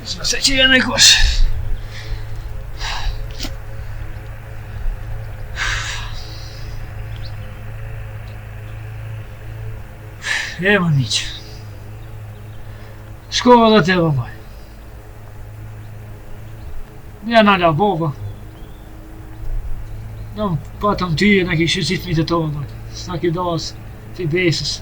Se që janë e kush. E më miqë. Shkova dhe te vëllaj. Nja në la bova. Në patëm ty e në kishë zitë mitë të vëllaj. S'na ki das t'i besës.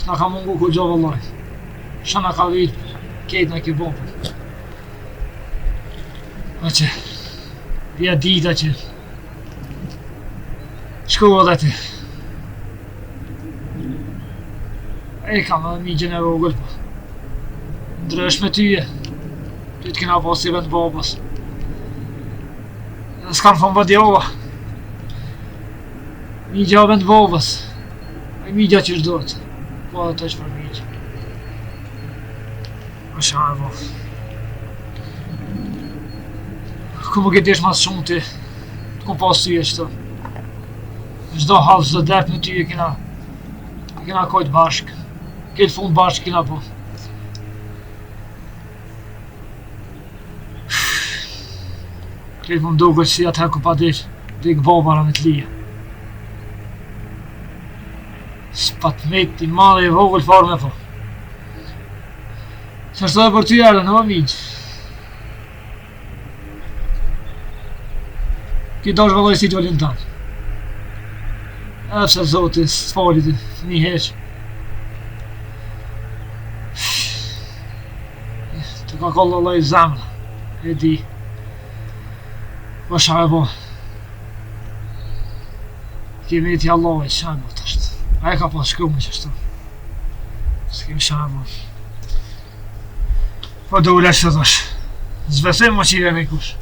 S'na ka mungu ku gjo vëllaj. Shana ka vitë ketë në ki bopën. A që vja dita që shkova dhe ti. E kam edhe migjen e vogël po. Ndrësh me tyje. Ty t'kina pas i vend babas. Edhe s'kam thonë badjova. Migja vend babas. E migja që shdojt. Po dhe të është për migja. A shana e bo. Ku më këtë ish mas shumë ti. T'kom pas tyje qëto. Çdo hall, çdo dert me ty e kena kojt bashk. Këtë fund bashk kena po. Këtë më duket si atëherë ku pa dish, dik babara me t'lija. S'pat met i madhe i vogël farme po. Që është dhe për ty erë, në më miqë. Këtë dash vëlloj si t'vëllin tanë. Efse zoti s'falit një heq. Të ka kollë Allah i zemra. E di. Po shaj bo. Kemi ti Allah i shaj bo të është. A e ka pas shkru me qështu. S'kemi shaj bo. Po do ule që të dosh. Zvesim mo që i vemi kush.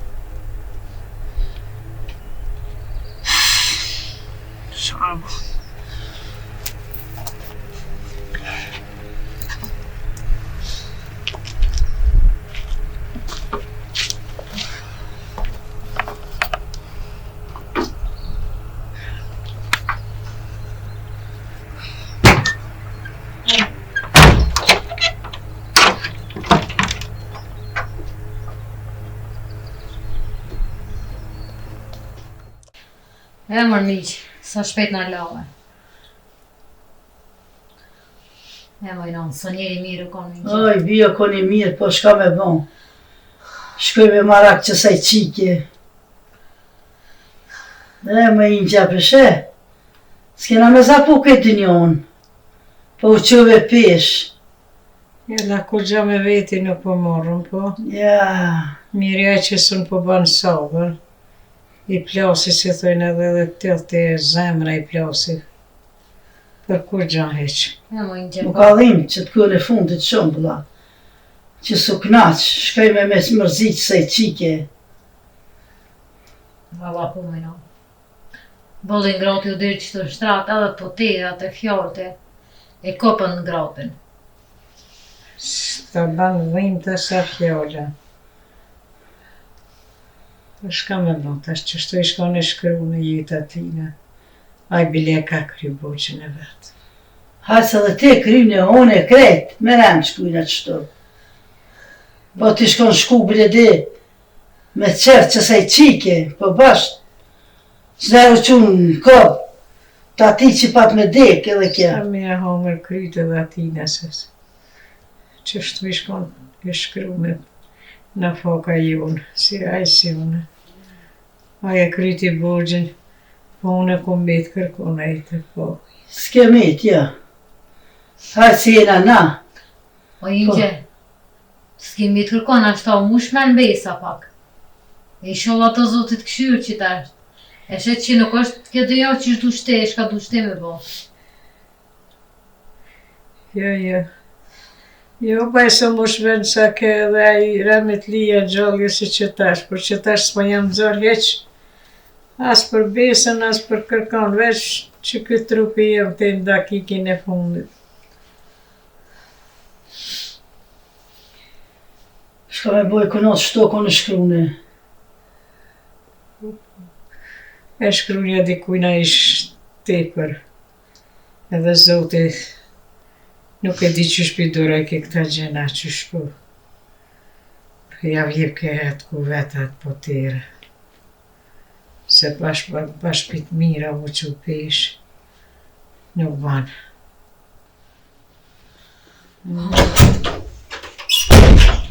E mërë miqë, sa shpet në lave. E më inon, së njeri mirë u konë miqë. Oj, bio koni mirë, po shka me bon. Shkoj me marak që saj qike. Dhe më i në gjapëshe. S'kena me zapu këtë dynjon. Po u qëve pesh. Jella ku gja me veti nuk po morëm, po. Ja. Mirja që sun po banë sabër. I plasi si thojnë edhe të të zemra i plasi. Për kur gja heq. E më i në Më ka dhim që të kërë e fundit shumë bëlla. Që su knaq, shkoj me mërzit saj qike. Valla po më inon. Bollin grati u dirë që të shtrat edhe po terat e fjarte. E kopën në gratin. S'ta banë dhim të sa fjalla. Shka me bo, tash që shtu i shkon e shkru në jetë atina. A i bile ka kryu boqën e vetë. Hajtë edhe te kryne, one e krejt, me rem shkujna qëto. Po ti shkon shku bile di, me qertë që saj qike, po bashkë. Zero qunë në kopë, ta ti që pat me dek edhe kja. A me e homër kryt edhe atina sës. Që shtu i shkon e shkru në foka jonë, si aj si unë. Aja kryti borgjën, po unë e kom betë kërkona e të po. S'ke met, ja. Hajtë si jena na. O inqe, s'kemi të kërkon ashta u mush me në besa pak. E i sholla të zotit këshyrë që ta është. E shetë që nuk është këtë jo që është dushte, e shka dushte me bo. Jo. Jo, pa e së mush vend sa ke edhe a i remit lija gjallë si që tash, por që tash s'ma jam zërë heq. As për besën, as për kërkan, veç që këtë trupi jem të ndakikin e fundit. Shka me boj kënot shtoko në shkrune. E shkrunja dikujna ish tepër. Edhe Zoti Nuk e di që shpidura ke këta gjena që shpo. Ja vjep ke hetë ku vetat po tjera. Se bashpit mira u që pesh. Nuk banë.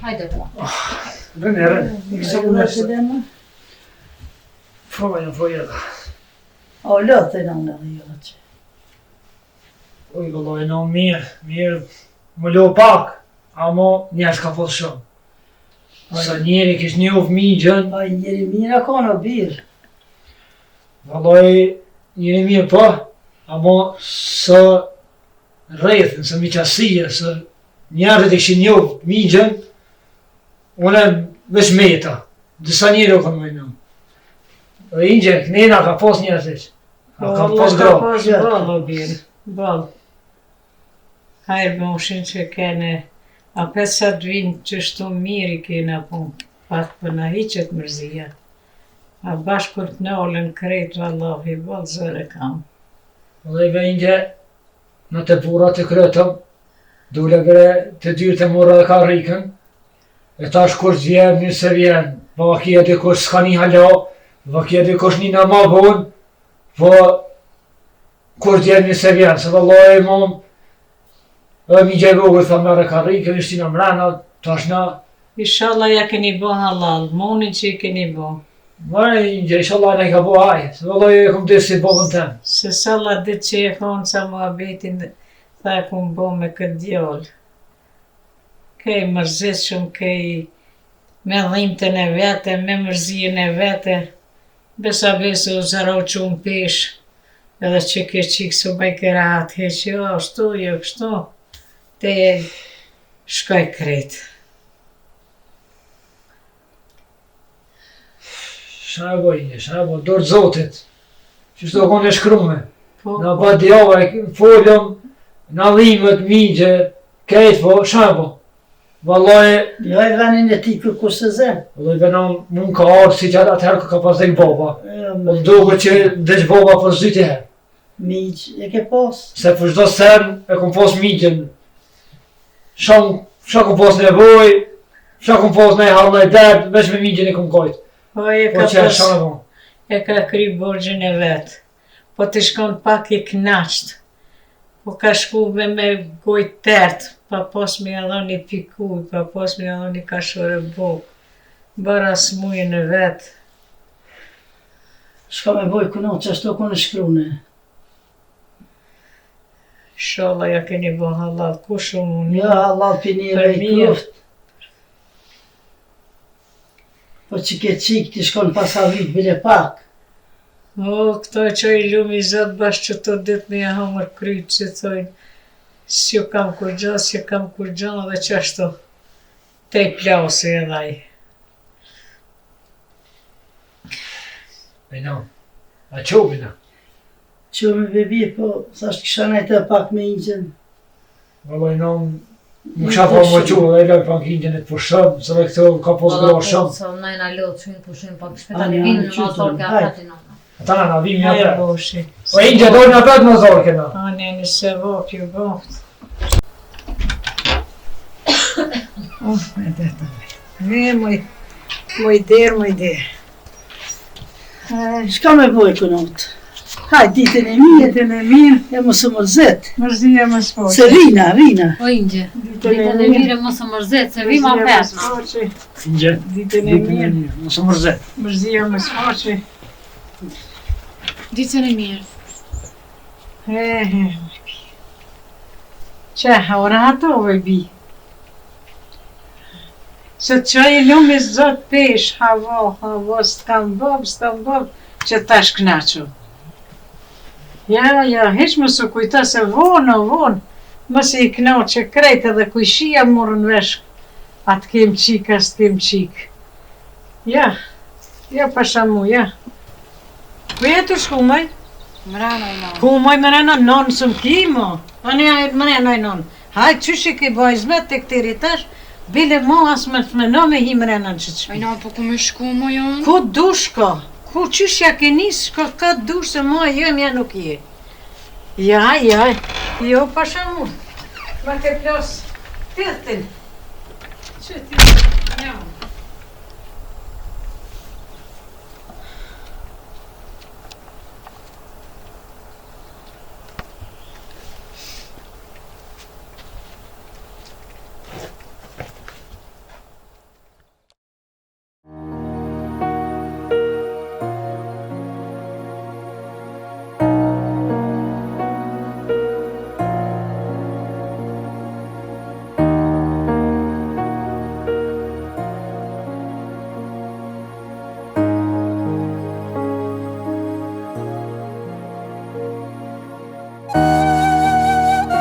Hajde, po. Venere, Sa u dhe dema? Frågan får gälla. O, lëtë e nëna dhe jo që. Oj, vëlloj, no mirë, më lo pak, amo njerës ka fos shumë. Sa njeri kish njoh migjen, A njeri mira ka në birë. vëlloj, njeri mirë po, amo së rrethin, së miqasia, së njerët e kishin njoh migjen, une veç meta, disa njeri o kanë mëjnu. Dhe ingje, kënena ka pos njerëzish, ka pos Ka gro. pos ball o birë. Ball. Hajrë me ushin që kene, a pesat vinë që shtu mirë i kena pun, pak për na hiqet mërzia. A bashkur të nolën krejt vallahi, ball zëre kam. Dhe ve ingje, në të pura të kryetëm, dule vre të dyrë të mora dhe ka rikën, e tash kush vjen, një se vjen, po kia dy kush s'ka një halo, po kia dy kush një në ma bun, po kush vjen një se vjen, se vëlloj mom, e mi gjevogë, tha mërë ka rikën, ishti në mrena, tash na, Inshallah ja keni bo halal, moni që i keni bo. mërë ingje, inshallah ne ka bo ajë, se vëlloj e kum desi bobën tem. Se salla ditë që e konë sa mua betin, tha e kum bo me këtë djallë. Kej mërzit shumë, kej me dhimtën e vete, me mërzijën e vete. Besa besu u zaro që unë pesh, edhe që ke qikë su baj këra atë heqë, jo, shtu, jo, kështu. Te shkoj krejt. Shna e boj ingje, shna e boj, dorë zotit, që shto konë e shkrume. Po, Në badjave, folëm, në dhimët, migje, kejtë po, shembo. Vallaj, Jo e venin e ti për kusë zem. vallaj venon mund ka arë si që atëherë ka pas dhejnë baba. Po më duke që dheq baba për zyti herë. Miq e ke pas. Se për çdo sen e kom pas migjen. Shka kom pas nevoj, shka kom pas në e halë në e derdë, veç me migjen e kom kajtë. po e Po ka që e pas, shka me bon. e ka kry borgjën e vetë. Po të shkon pak i knaqt. Po ka shku me gojtë tertë, pa pas me adhoni pikuj, pa pas me adhoni kashore bukë. Bara smujën e vetë. Shka me boj këno që ashtu konë shkrune. Sholla ja keni bo halal, ku shumë unë. Ja, Allah pinire Për i mirë. kruft. Po që ke qikë ti shkon pasa vit bile pak. O, këto e që i lumi i zot bashkë që të ditë me ja hamër krytë, që thojnë, si ju kam kur gjatë, si ju kam kur gjatë, dhe që ashtu, te i plasi edhe ai. E no, a qovina. Që me bebi, po thasht kisha najtë pak me ingjen. Vallaj no, më kisha pa më qovë dhe e loj pak ingjen e të pushëm, se dhe këto ka pos gro shumë. Sa nëjna lotë shumë pushim, pak A, shpeta në ja, vinë në qytetën, mazor ka hajde. apati nëna. Ata na vim një Aja apet. boshi. O ingje dojnë apet në zorë këna. Ane një se vop ju boft. Me deta me. Moj der. Shka me boj kënot? Haj, ditën e mirë, Ditën e mirë, e mos më mërzet. mërzia më s'poqe. Se rina. O ingje, ditën e mire mos më mërzet, se vim apet. Ingje, Ditën e mirë, mos më mërzet. mërzia më s'poqe. Ditën e mirë. Që, ora ato bi. Se që i lumi zot pesh, havo, s'kam bob, që tash knaqo. Ja, heq më su kujta se vonë, mës i knaqo që krejt edhe kujshia morën vesh, atë kem qik, as kem qik. Ja, pashamu, ja. Ku jetu shkumaj? Mrana i nëna. Ku moj mrena nonë së më kimo? Ani ajt mrena i nonë. Hajt qysh i ki boj zmet të këtiri tash, bile mo as me të meno me hi mrena në që të shpi. Ajna, po ku me shku mo jonë? Ku dush ka? Ku qysh ja ke nis, ka dush se mo jem ja nuk je. Ja, jo pasha mu. Ma ke plos tiltin. Që ti? Njau.